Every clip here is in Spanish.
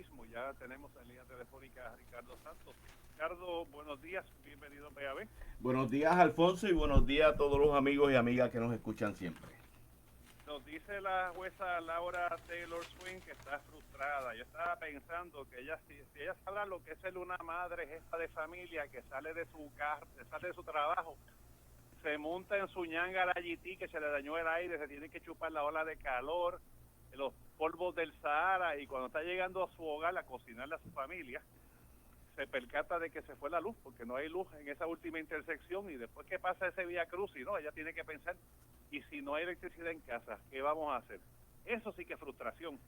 mismo ya tenemos en línea telefónica a Ricardo Santos. Ricardo, buenos días, bienvenido a PAB. Buenos días, Alfonso, y buenos días a todos los amigos y amigas que nos escuchan siempre. Nos dice la jueza Laura Taylor Swain que está frustrada. Yo estaba pensando que ella, si ella sabrá lo que es ser una madre jefa de familia que sale de su carro, sale de su trabajo, se monta en su ñanga la GT que se le dañó el aire, se tiene que chupar la ola de calor, los polvos del Sahara, y cuando está llegando a su hogar a cocinarle a su familia, se percata de que se fue la luz, porque no hay luz en esa última intersección, y después que pasa ese Vía Crucis, ¿no? Ella tiene que pensar, y si no hay electricidad en casa, ¿qué vamos a hacer? Eso sí que es frustración.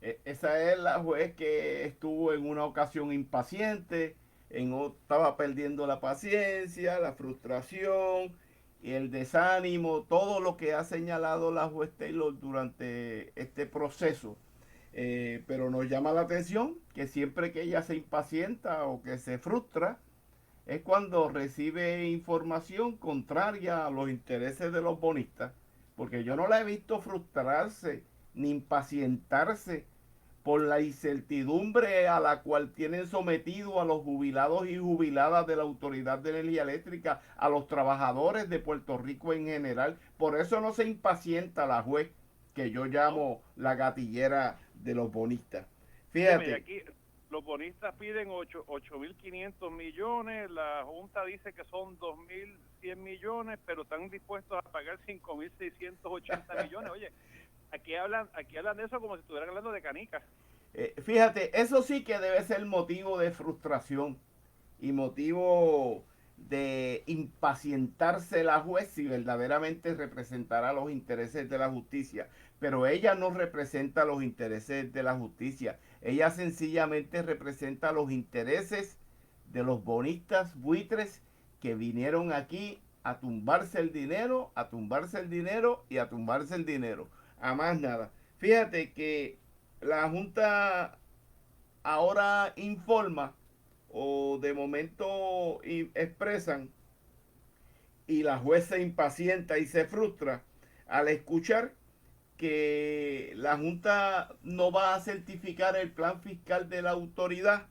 Esa es la juez que estuvo en una ocasión impaciente, estaba perdiendo la paciencia, la frustración y el desánimo, todo lo que ha señalado la juez Taylor durante este proceso. Pero nos llama la atención que siempre que ella se impacienta o que se frustra, es cuando recibe información contraria a los intereses de los bonistas, porque yo no la he visto frustrarse ni impacientarse por la incertidumbre a la cual tienen sometido a los jubilados y jubiladas de la Autoridad de Energía Eléctrica, a los trabajadores de Puerto Rico en general. Por eso no se impacienta la juez, que yo ¿No? llamo la gatillera de los bonistas. Óyeme, y Fíjate, aquí los bonistas piden 8.500 millones, la Junta dice que son 2.100 millones, pero están dispuestos a pagar 5.680 millones. Oye, aquí hablan de eso como si estuvieran hablando de canicas. fíjate, eso sí que debe ser motivo de frustración y motivo de impacientarse la juez si verdaderamente representará los intereses de la justicia. Pero ella no representa los intereses de la justicia. Ella sencillamente representa los intereses de los bonistas buitres que vinieron aquí a tumbarse el dinero, a tumbarse el dinero y a tumbarse el dinero. A más nada. Fíjate que la Junta ahora informa o de momento expresan y la juez se impacienta y se frustra al escuchar que la Junta no va a certificar el plan fiscal de la autoridad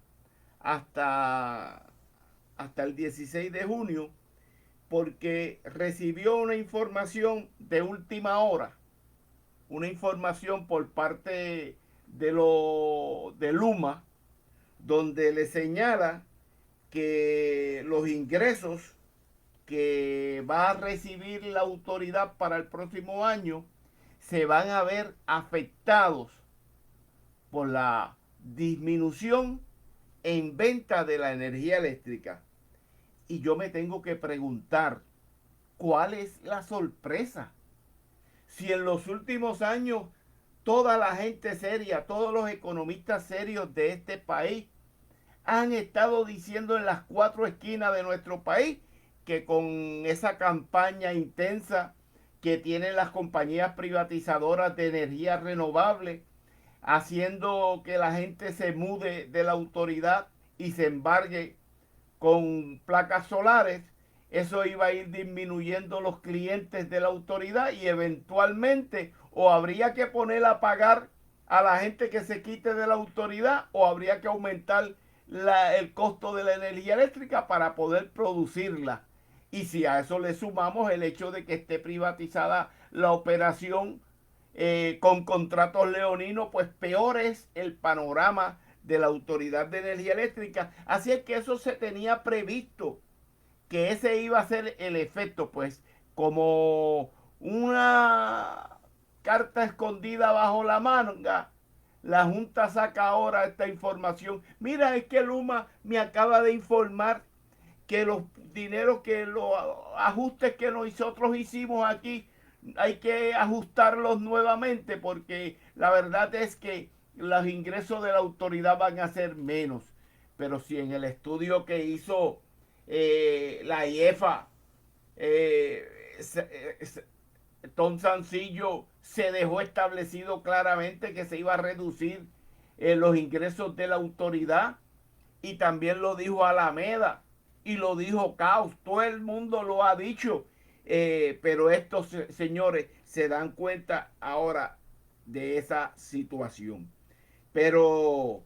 hasta, hasta el 16 de junio porque recibió una información de última hora, una información por parte de Luma, donde le señala que los ingresos que va a recibir la autoridad para el próximo año se van a ver afectados por la disminución en venta de la energía eléctrica. Y yo me tengo que preguntar, ¿cuál es la sorpresa? Si en los últimos años toda la gente seria, todos los economistas serios de este país han estado diciendo en las cuatro esquinas de nuestro país que con esa campaña intensa que tienen las compañías privatizadoras de energía renovable, haciendo que la gente se mude de la autoridad y se embargue con placas solares, eso iba a ir disminuyendo los clientes de la autoridad y eventualmente o habría que poner a pagar a la gente que se quite de la autoridad o habría que aumentar el costo de la energía eléctrica para poder producirla. Y si a eso le sumamos el hecho de que esté privatizada la operación con contratos leoninos, pues peor es el panorama de la Autoridad de Energía Eléctrica. Así es que eso se tenía previsto, que ese iba a ser el efecto, pues como una carta escondida bajo la manga, la Junta saca ahora esta información. Mira, es que Luma me acaba de informar que los dineros, que los ajustes que nosotros hicimos aquí, hay que ajustarlos nuevamente porque la verdad es que los ingresos de la autoridad van a ser menos. Pero si en el estudio que hizo la IEFA, eh, Tom Sancillo, se dejó establecido claramente que se iba a reducir los ingresos de la autoridad y también lo dijo Alameda y lo dijo Caos, todo el mundo lo ha dicho, pero estos señores se dan cuenta ahora de esa situación. Pero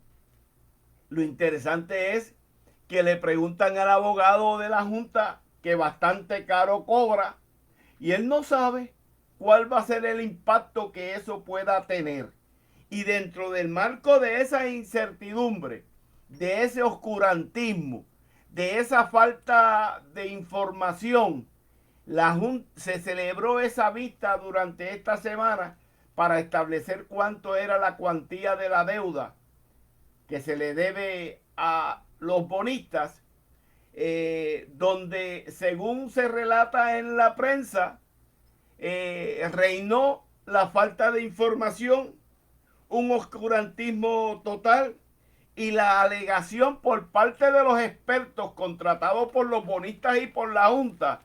Lo interesante es que le preguntan al abogado de la Junta que bastante caro cobra y él no sabe cuál va a ser el impacto que eso pueda tener. Y dentro del marco de esa incertidumbre, de ese oscurantismo, de esa falta de información, se celebró esa vista durante esta semana para establecer cuánto era la cuantía de la deuda que se le debe a los bonistas, donde según se relata en la prensa, reinó la falta de información, un oscurantismo total y la alegación por parte de los expertos contratados por los bonistas y por la Junta,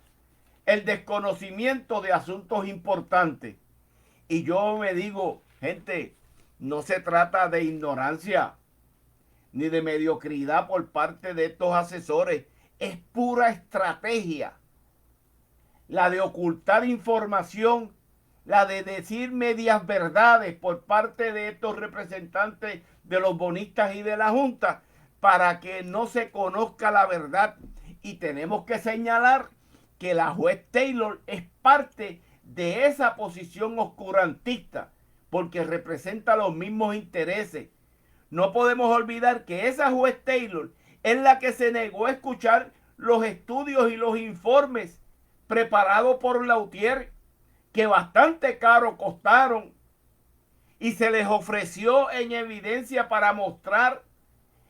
el desconocimiento de asuntos importantes. Y yo me digo, gente, no se trata de ignorancia ni de mediocridad por parte de estos asesores, es pura estrategia. La de ocultar información, la de decir medias verdades por parte de estos representantes de los bonistas y de la Junta para que no se conozca la verdad. Y tenemos que señalar que la juez Taylor es parte de esa posición oscurantista porque representa los mismos intereses. No podemos olvidar que esa juez Taylor es la que se negó a escuchar los estudios y los informes preparados por Lautier, que bastante caro costaron, y se les ofreció en evidencia para mostrar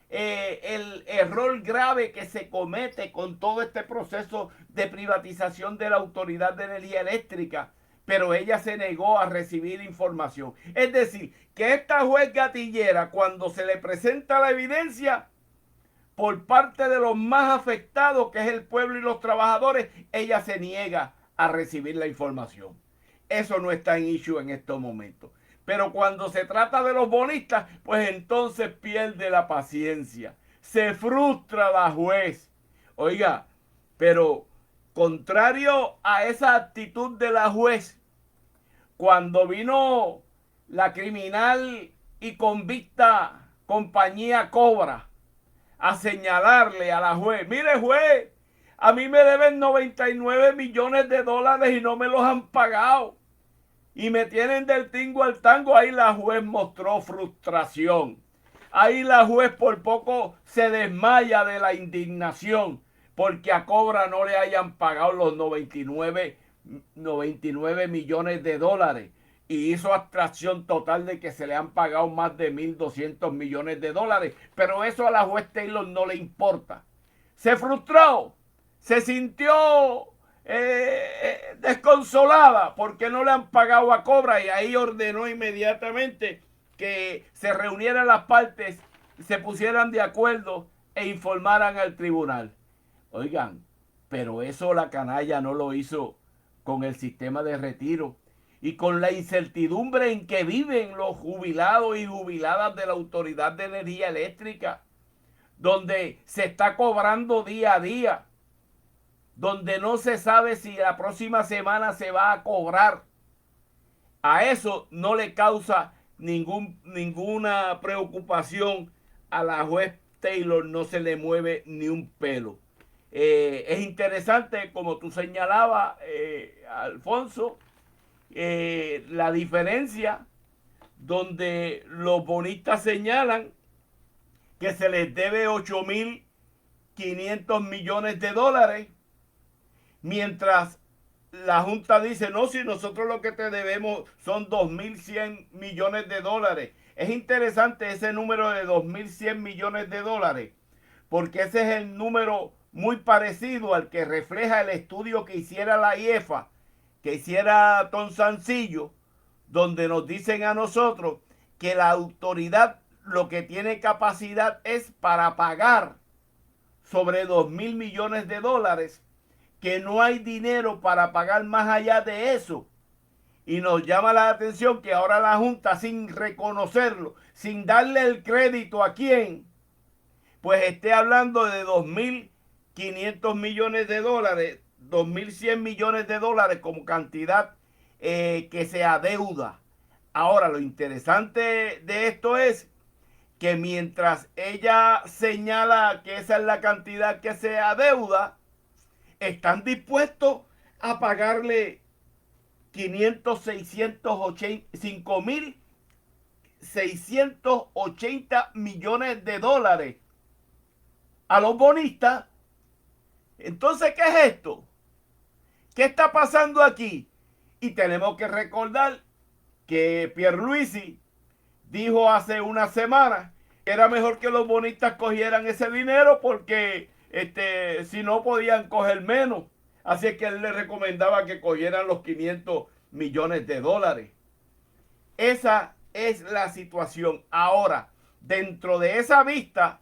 el error grave que se comete con todo este proceso de privatización de la Autoridad de Energía Eléctrica, pero ella se negó a recibir información. Es decir, que esta juez gatillera, cuando se le presenta la evidencia por parte de los más afectados, que es el pueblo y los trabajadores, ella se niega a recibir la información. Eso no está en issue en estos momentos. Pero cuando se trata de los bonistas, pues entonces pierde la paciencia. Se frustra la juez. Oiga, pero contrario a esa actitud de la juez, cuando vino la criminal y convicta compañía Cobra a señalarle a la juez, mire juez, a mí me deben 99 millones de dólares y no me los han pagado. Y me tienen del tingo al tango. Ahí la juez mostró frustración. Ahí la juez por poco se desmaya de la indignación porque a Cobra no le hayan pagado los 99 millones de dólares. Y hizo abstracción total de que se le han pagado más de 1.200 millones de dólares. Pero eso a la juez Taylor no le importa. Se frustró, se sintió desconsolada porque no le han pagado a Cobra, y ahí ordenó inmediatamente que se reunieran las partes, se pusieran de acuerdo e informaran al tribunal. Oigan, pero eso la canalla no lo hizo con el sistema de retiro y con la incertidumbre en que viven los jubilados y jubiladas de la Autoridad de Energía Eléctrica, donde se está cobrando día a día, donde no se sabe si la próxima semana se va a cobrar. A eso no le causa ninguna preocupación a la juez Taylor, no se le mueve ni un pelo. Es interesante, como tú señalabas, Alfonso, la diferencia donde los bonistas señalan que se les debe 8.500 millones de dólares, mientras la Junta dice, no, si nosotros lo que te debemos son 2.100 millones de dólares. Es interesante ese número de 2.100 millones de dólares, porque ese es el número muy parecido al que refleja el estudio que hiciera la IEFA, que hiciera Tom Sancillo, donde nos dicen a nosotros que la autoridad lo que tiene capacidad es para pagar sobre 2.000 millones de dólares, que no hay dinero para pagar más allá de eso. Y nos llama la atención que ahora la Junta, sin reconocerlo, sin darle el crédito a quién, pues esté hablando de 2.500 millones de dólares, 2.100 millones de dólares como cantidad que se adeuda. Ahora, lo interesante de esto es que mientras ella señala que esa es la cantidad que se adeuda, están dispuestos a pagarle 5.680 millones de dólares a los bonistas. Entonces, ¿qué es esto? ¿Qué está pasando aquí? Y tenemos que recordar que Pierluisi dijo hace una semana que era mejor que los bonistas cogieran ese dinero porque si no podían coger menos. Así que él le recomendaba que cogieran los 500 millones de dólares. Esa es la situación. Ahora, dentro de esa vista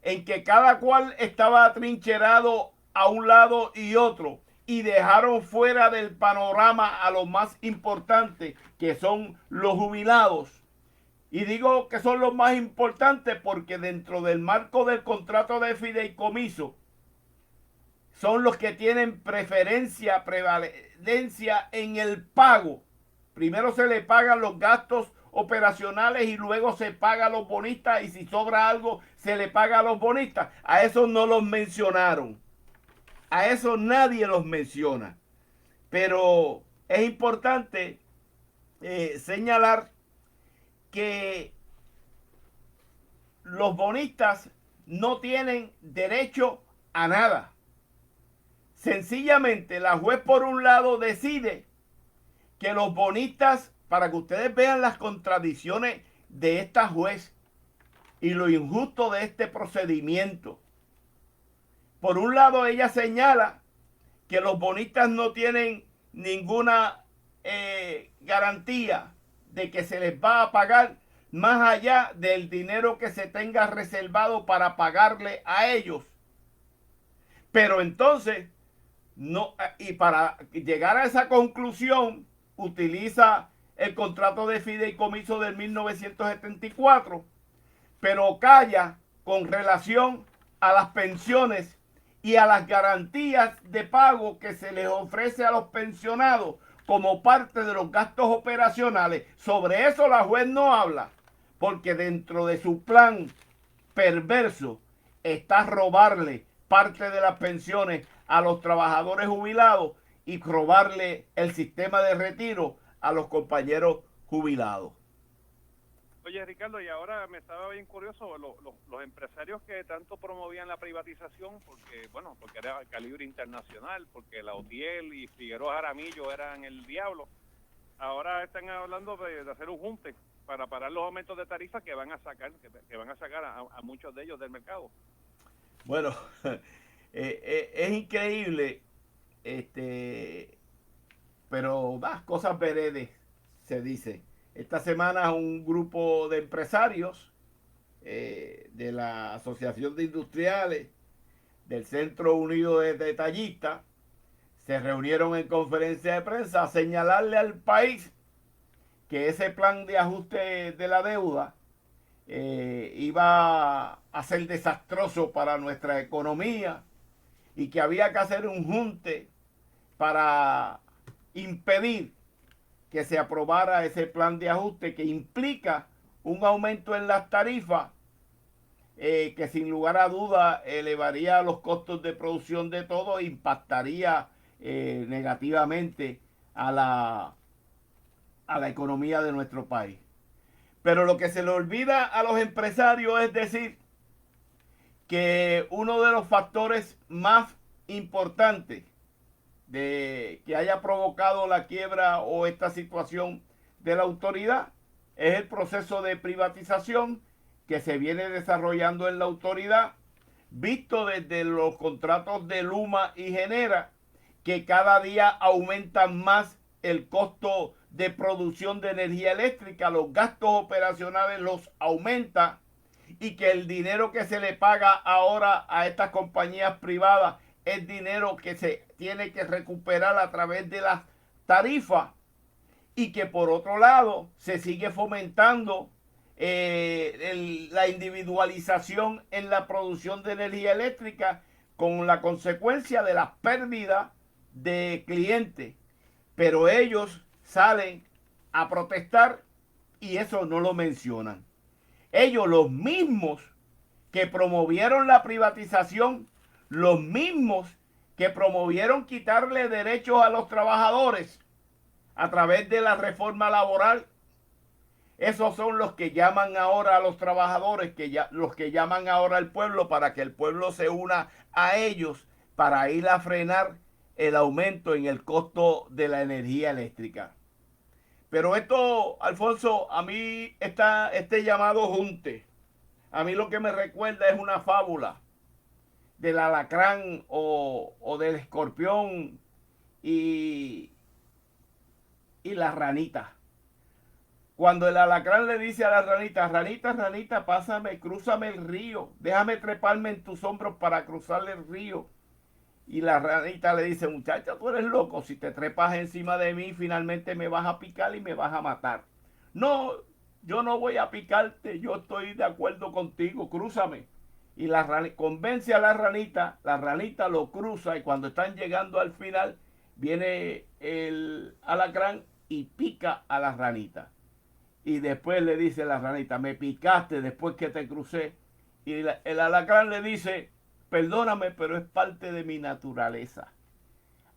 en que cada cual estaba atrincherado a un lado y otro y dejaron fuera del panorama a los más importantes, que son los jubilados. Y digo que son los más importantes porque dentro del marco del contrato de fideicomiso son los que tienen prevalencia en el pago. Primero se le pagan los gastos operacionales y luego se paga a los bonistas, y si sobra algo se le paga a los bonistas. A eso no los mencionaron. A eso nadie los menciona. Pero es importante señalar que los bonistas no tienen derecho a nada. Sencillamente la juez por un lado decide que los bonistas, para que ustedes vean las contradicciones de esta juez y lo injusto de este procedimiento. Por un lado ella señala que los bonistas no tienen ninguna garantía de que se les va a pagar más allá del dinero que se tenga reservado para pagarle a ellos. Pero entonces, no, y para llegar a esa conclusión, utiliza el contrato de fideicomiso del 1974, pero calla con relación a las pensiones y a las garantías de pago que se les ofrece a los pensionados como parte de los gastos operacionales. Sobre eso la juez no habla, porque dentro de su plan perverso está robarle parte de las pensiones a los trabajadores jubilados y robarle el sistema de retiro a los compañeros jubilados. Oye, Ricardo, y ahora me estaba bien curioso, los empresarios que tanto promovían la privatización, porque era calibre internacional, porque la OTIEL y Figueroa Jaramillo eran el diablo, ahora están hablando de hacer un junte para parar los aumentos de tarifas que van a sacar a muchos de ellos del mercado. Bueno, es increíble, pero cosas veredes, se dice. Esta semana un grupo de empresarios de la Asociación de Industriales del Centro Unido de Detallistas se reunieron en conferencia de prensa a señalarle al país que ese plan de ajuste de la deuda iba a ser desastroso para nuestra economía y que había que hacer un junte para impedir que se aprobara ese plan de ajuste que implica un aumento en las tarifas que sin lugar a duda elevaría los costos de producción de todo e impactaría negativamente a la economía de nuestro país. Pero lo que se le olvida a los empresarios es decir que uno de los factores más importantes de que haya provocado la quiebra o esta situación de la autoridad es el proceso de privatización que se viene desarrollando en la autoridad, visto desde los contratos de Luma y Genera, que cada día aumentan más el costo de producción de energía eléctrica, los gastos operacionales los aumenta, y que el dinero que se le paga ahora a estas compañías privadas es dinero que se tiene que recuperar a través de las tarifas, y que por otro lado se sigue fomentando la individualización en la producción de energía eléctrica con la consecuencia de las pérdidas de clientes. Pero ellos salen a protestar y eso no lo mencionan. Ellos, los mismos que promovieron la privatización, los mismos que promovieron quitarle derechos a los trabajadores a través de la reforma laboral, esos son los que llaman ahora a los trabajadores, los que llaman ahora al pueblo para que el pueblo se una a ellos para ir a frenar el aumento en el costo de la energía eléctrica. Pero esto, Alfonso, a mí este llamado junte, a mí lo que me recuerda es una fábula del alacrán o del escorpión y la ranita. Cuando el alacrán le dice a la ranita, ranita, ranita, pásame, crúzame el río, déjame treparme en tus hombros para cruzar el río. Y la ranita le dice, muchacha, tú eres loco, si te trepas encima de mí, finalmente me vas a picar y me vas a matar. No, yo no voy a picarte, yo estoy de acuerdo contigo, crúzame. Y la ranita convence a la ranita lo cruza y cuando están llegando al final, viene el alacrán y pica a la ranita. Y después le dice la ranita, me picaste después que te crucé. Y el alacrán le dice, perdóname, pero es parte de mi naturaleza.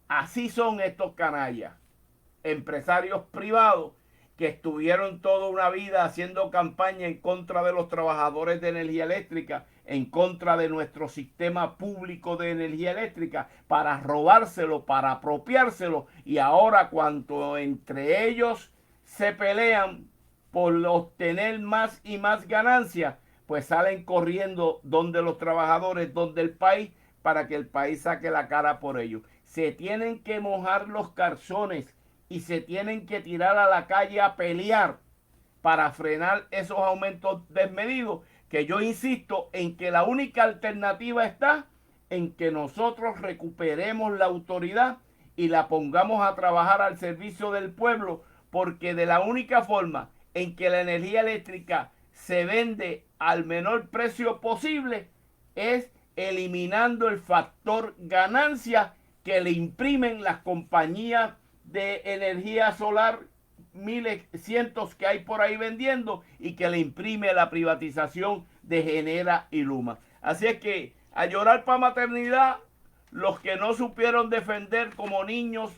Así son estos canallas, empresarios privados que estuvieron toda una vida haciendo campaña en contra de los trabajadores de energía eléctrica, en contra de nuestro sistema público de energía eléctrica, para robárselo, para apropiárselo, y ahora cuando entre ellos se pelean por obtener más y más ganancias, pues salen corriendo donde los trabajadores, donde el país, para que el país saque la cara por ellos. Se tienen que mojar los calzones y se tienen que tirar a la calle a pelear para frenar esos aumentos desmedidos, que yo insisto en que la única alternativa está en que nosotros recuperemos la autoridad y la pongamos a trabajar al servicio del pueblo, porque de la única forma en que la energía eléctrica se vende al menor precio posible es eliminando el factor ganancia que le imprimen las compañías de energía solar, miles, cientos que hay por ahí vendiendo, y que le imprime la privatización de Genera y Luma. Así es que a llorar para maternidad, los que no supieron defender como niños,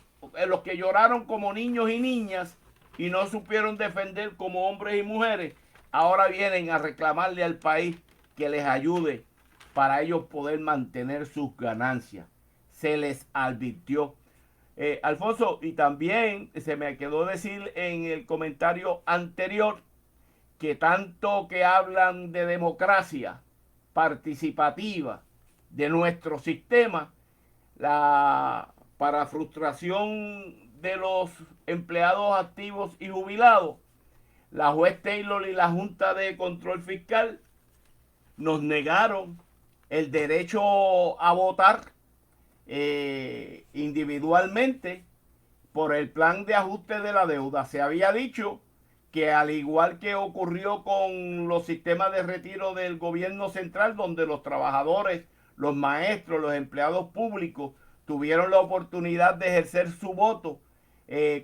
los que lloraron como niños y niñas y no supieron defender como hombres y mujeres, ahora vienen a reclamarle al país que les ayude para ellos poder mantener sus ganancias. Se les advirtió. Alfonso, y también se me quedó decir en el comentario anterior que tanto que hablan de democracia participativa de nuestro sistema, para frustración de los empleados activos y jubilados, la juez Taylor y la Junta de Control Fiscal nos negaron el derecho a votar individualmente por el plan de ajuste de la deuda. Se había dicho que, al igual que ocurrió con los sistemas de retiro del gobierno central, donde los trabajadores, los maestros, los empleados públicos tuvieron la oportunidad de ejercer su voto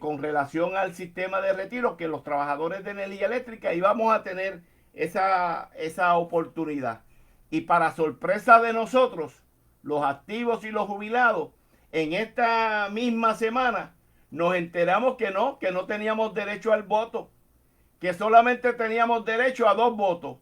con relación al sistema de retiro, que los trabajadores de energía eléctrica íbamos a tener esa oportunidad. Y para sorpresa de nosotros, los activos y los jubilados, en esta misma semana nos enteramos que no teníamos derecho al voto, que solamente teníamos derecho a 2 votos.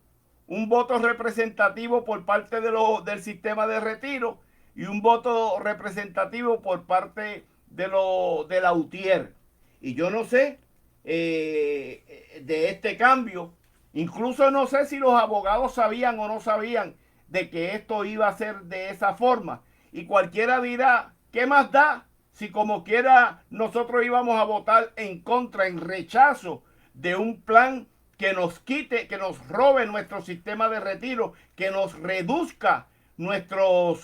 Un voto representativo por parte del sistema de retiro y un voto representativo por parte de la UTIER. Y yo no sé de este cambio, incluso no sé si los abogados sabían o no sabían de que esto iba a ser de esa forma. Y cualquiera dirá, ¿qué más da? Si como quiera nosotros íbamos a votar en contra, en rechazo de un plan que nos quite, que nos robe nuestro sistema de retiro, que nos reduzca nuestro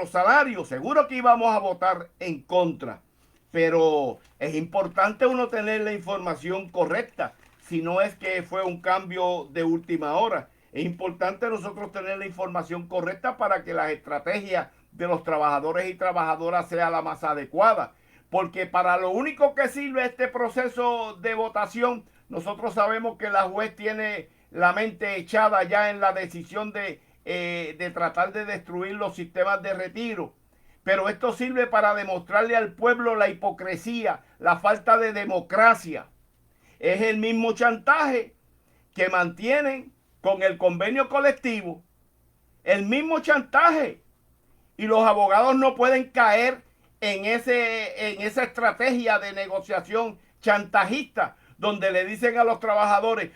salario. Seguro que íbamos a votar en contra, pero es importante uno tener la información correcta, si no es que fue un cambio de última hora. Es importante nosotros tener la información correcta para que las estrategias de los trabajadores y trabajadoras sea la más adecuada, porque para lo único que sirve este proceso de votación Nosotros sabemos que la juez tiene la mente echada ya en la decisión de tratar de destruir los sistemas de retiro. Pero esto sirve para demostrarle al pueblo la hipocresía, la falta de democracia. Es el mismo chantaje que mantienen con el convenio colectivo. El mismo chantaje. Y los abogados no pueden caer en esa estrategia de negociación chantajista, donde le dicen a los trabajadores,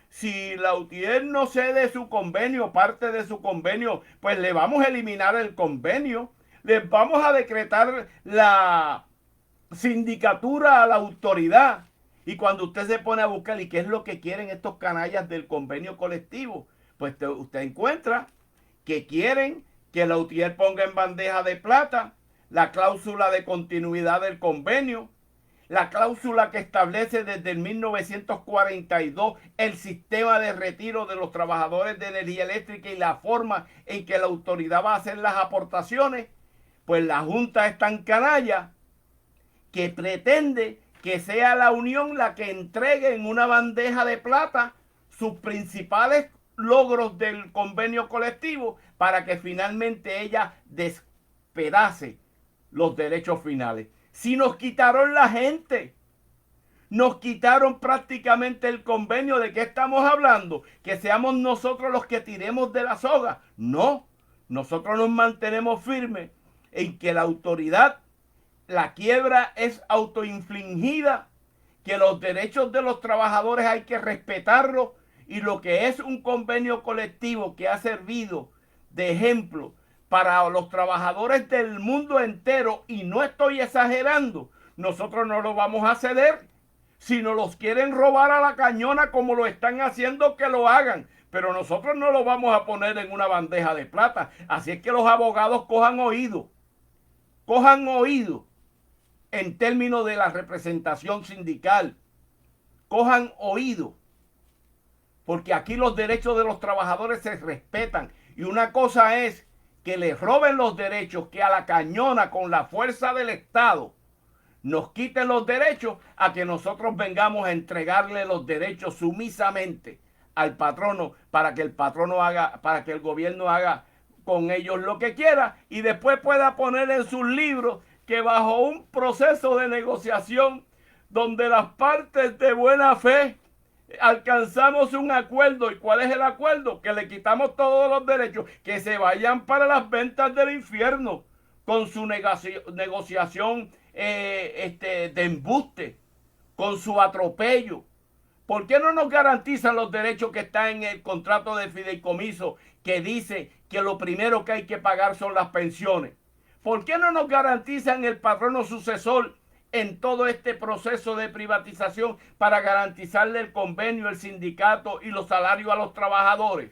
si la UTIER no cede su convenio, parte de su convenio, pues le vamos a eliminar el convenio, les vamos a decretar la sindicatura a la autoridad. Y cuando usted se pone a buscar, ¿y qué es lo que quieren estos canallas del convenio colectivo? Pues usted encuentra que quieren que la UTIER ponga en bandeja de plata la cláusula de continuidad del convenio, la cláusula que establece desde el 1942 el sistema de retiro de los trabajadores de energía eléctrica y la forma en que la autoridad va a hacer las aportaciones. Pues la Junta es tan canalla que pretende que sea la Unión la que entregue en una bandeja de plata sus principales logros del convenio colectivo para que finalmente ella despedace los derechos finales. Si nos quitaron la gente, nos quitaron prácticamente el convenio, ¿de qué estamos hablando? Que seamos nosotros los que tiremos de la soga. No, nosotros nos mantenemos firmes en que la autoridad, la quiebra es autoinfligida, que los derechos de los trabajadores hay que respetarlos, y lo que es un convenio colectivo que ha servido de ejemplo para los trabajadores del mundo entero, y no estoy exagerando, nosotros no lo vamos a ceder. Si nos los quieren robar a la cañona como lo están haciendo, que lo hagan, pero nosotros no lo vamos a poner en una bandeja de plata. Así es que los abogados cojan oído en términos de la representación sindical, cojan oído, porque aquí los derechos de los trabajadores se respetan. Y una cosa es que les roben los derechos, que a la cañona con la fuerza del Estado nos quiten los derechos, a que nosotros vengamos a entregarle los derechos sumisamente al patrono para que el patrono haga, para que el gobierno haga con ellos lo que quiera, y después pueda poner en sus libros que bajo un proceso de negociación donde las partes de buena fe alcanzamos un acuerdo. ¿Y cuál es el acuerdo? Que le quitamos todos los derechos, que se vayan para las ventas del infierno con su negociación de embuste, con su atropello. ¿Por qué no nos garantizan los derechos que están en el contrato de fideicomiso, que dice que lo primero que hay que pagar son las pensiones? ¿Por qué no nos garantizan el patrono sucesor en todo este proceso de privatización para garantizarle el convenio, el sindicato y los salarios a los trabajadores?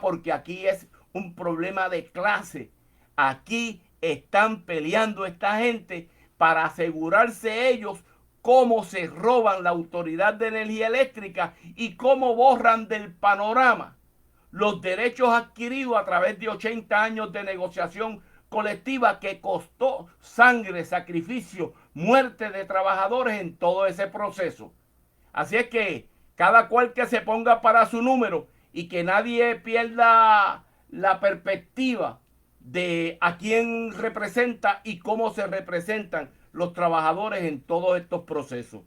Porque aquí es un problema de clase. Aquí están peleando esta gente para asegurarse ellos cómo se roban la Autoridad de Energía Eléctrica y cómo borran del panorama los derechos adquiridos a través de 80 años de negociación colectiva que costó sangre, sacrificio, muerte de trabajadores en todo ese proceso. Así es que cada cual que se ponga para su número y que nadie pierda la perspectiva de a quién representa y cómo se representan los trabajadores en todos estos procesos.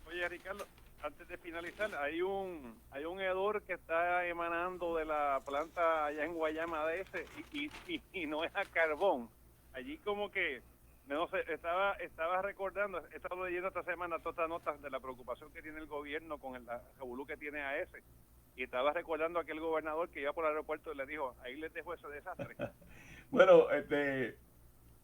Oye, Ricardo, antes de finalizar, hay un hedor que está emanando de la planta allá en Guayama de ese, y no es a carbón. Allí como que, no sé, estaba recordando, he estado leyendo esta semana todas estas notas de la preocupación que tiene el gobierno con el revolú que tiene a ese. Y estaba recordando a aquel gobernador que iba por el aeropuerto y le dijo, ahí les dejo ese desastre. Bueno,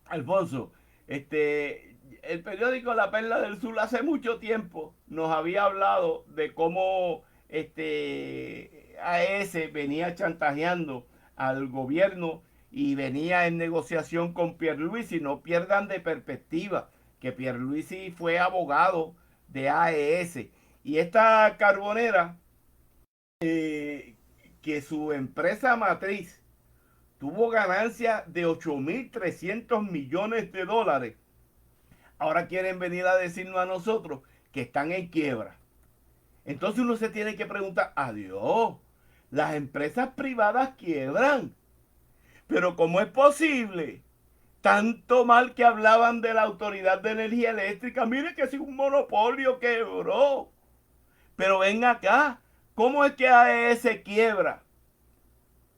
Alfonso, el periódico La Perla del Sur hace mucho tiempo nos había hablado de cómo AES venía chantajeando al gobierno y venía en negociación con Pierluisi. No pierdan de perspectiva que Pierluisi fue abogado de AES. Y esta carbonera, que su empresa matriz tuvo ganancias de 8.300 millones de dólares. Ahora quieren venir a decirnos a nosotros que están en quiebra. Entonces uno se tiene que preguntar, adiós, las empresas privadas quiebran, pero ¿cómo es posible? Tanto mal que hablaban de la Autoridad de Energía Eléctrica, mire que es un monopolio, quebró. Pero ven acá, ¿cómo es que AES quiebra?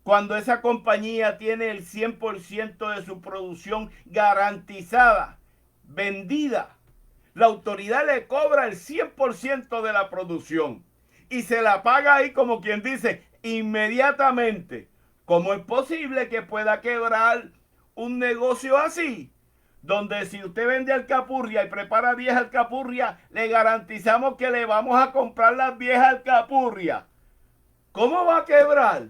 Cuando esa compañía tiene el 100% de su producción garantizada, vendida. La autoridad le cobra el 100% de la producción y se la paga ahí, como quien dice, inmediatamente. ¿Cómo es posible que pueda quebrar un negocio así? Donde si usted vende alcapurria y prepara 10 alcapurrias, le garantizamos que le vamos a comprar las 10 alcapurrias. ¿Cómo va a quebrar?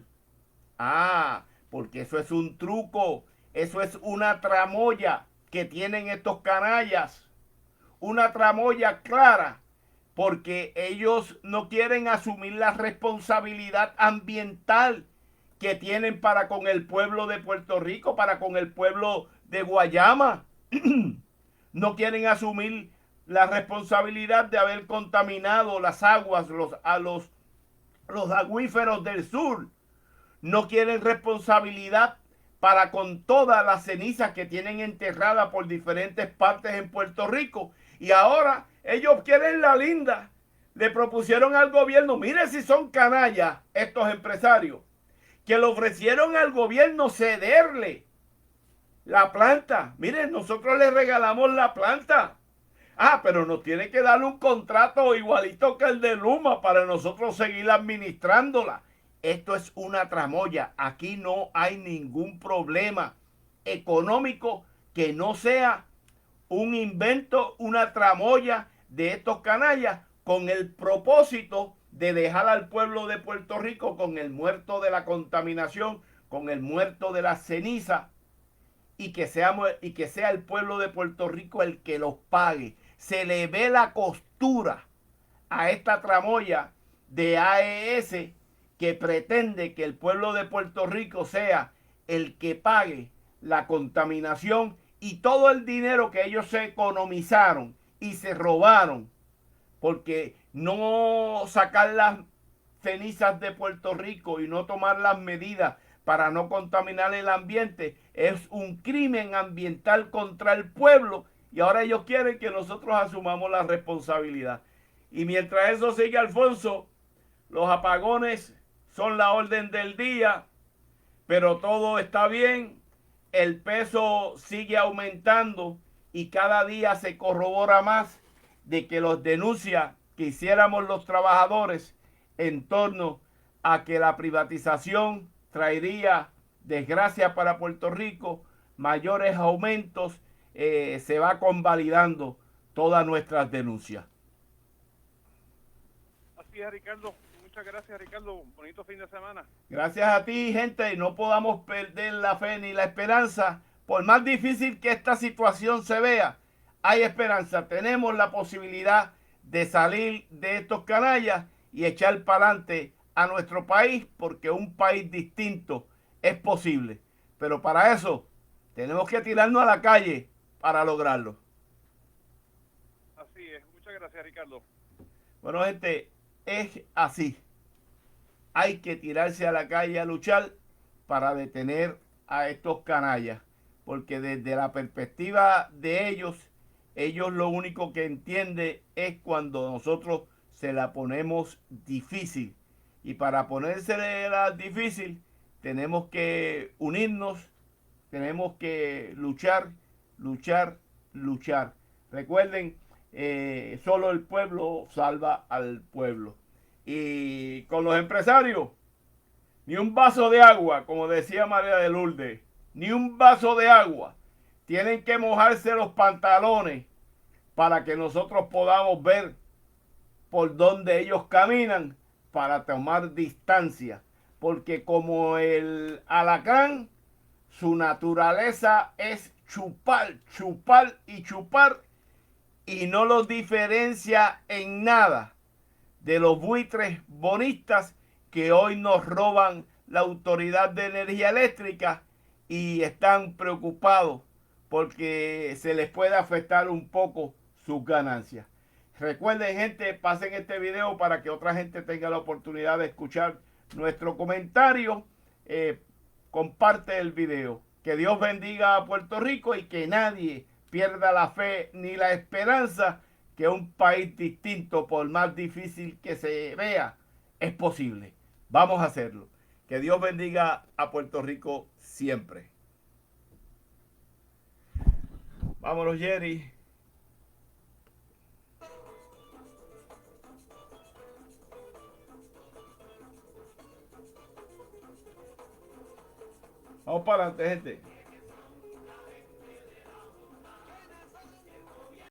Ah, porque eso es un truco, eso es una tramoya que tienen estos canallas, una tramoya clara, porque ellos no quieren asumir la responsabilidad ambiental que tienen para con el pueblo de Puerto Rico, para con el pueblo de Guayama. No quieren asumir la responsabilidad de haber contaminado las aguas, los acuíferos del sur. No quieren responsabilidad para con todas las cenizas que tienen enterradas por diferentes partes en Puerto Rico. Y ahora ellos quieren la linda. Le propusieron al gobierno, mire si son canallas estos empresarios, que le ofrecieron al gobierno cederle la planta. Miren, nosotros le regalamos la planta. Ah, pero nos tiene que dar un contrato igualito que el de Luma para nosotros seguir administrándola. Esto es una tramoya. Aquí no hay ningún problema económico que no sea un invento, una tramoya de estos canallas con el propósito de dejar al pueblo de Puerto Rico con el muerto de la contaminación, con el muerto de la ceniza, y que sea el pueblo de Puerto Rico el que los pague. Se le ve la costura a esta tramoya de AES que pretende que el pueblo de Puerto Rico sea el que pague la contaminación y todo el dinero que ellos se economizaron y se robaron, porque no sacar las cenizas de Puerto Rico y no tomar las medidas para no contaminar el ambiente es un crimen ambiental contra el pueblo, y ahora ellos quieren que nosotros asumamos la responsabilidad. Y mientras eso sigue, Alfonso, los apagones son la orden del día, pero todo está bien, el peso sigue aumentando y cada día se corrobora más de que las denuncias que hiciéramos los trabajadores en torno a que la privatización traería desgracia para Puerto Rico, mayores aumentos, se va convalidando todas nuestras denuncias. Así es, Ricardo. Muchas gracias, Ricardo. Un bonito fin de semana. Gracias a ti, gente. No podamos perder la fe ni la esperanza. Por más difícil que esta situación se vea, hay esperanza. Tenemos la posibilidad de salir de estos canallas y echar para adelante a nuestro país, porque un país distinto es posible. Pero para eso tenemos que tirarnos a la calle para lograrlo. Así es. Muchas gracias, Ricardo. Bueno, gente, es así. Hay que tirarse a la calle a luchar para detener a estos canallas, porque desde la perspectiva de ellos lo único que entienden es cuando nosotros se la ponemos difícil. Y para ponérsela difícil tenemos que unirnos, tenemos que luchar, luchar, luchar. Recuerden, solo el pueblo salva al pueblo. Y con los empresarios, ni un vaso de agua, como decía María de Lourdes, ni un vaso de agua. Tienen que mojarse los pantalones para que nosotros podamos ver por donde ellos caminan para tomar distancia. Porque como el alacrán, su naturaleza es chupar, chupar y chupar, y no los diferencia en nada de los buitres bonistas que hoy nos roban la Autoridad de Energía Eléctrica y están preocupados porque se les puede afectar un poco sus ganancias. Recuerden, gente, pasen este video para que otra gente tenga la oportunidad de escuchar nuestro comentario. Comparte el video. Que Dios bendiga a Puerto Rico y que nadie pierda la fe ni la esperanza que un país distinto, por más difícil que se vea, es posible. Vamos a hacerlo. Que Dios bendiga a Puerto Rico siempre. Vámonos, Jerry. Vamos para adelante, gente.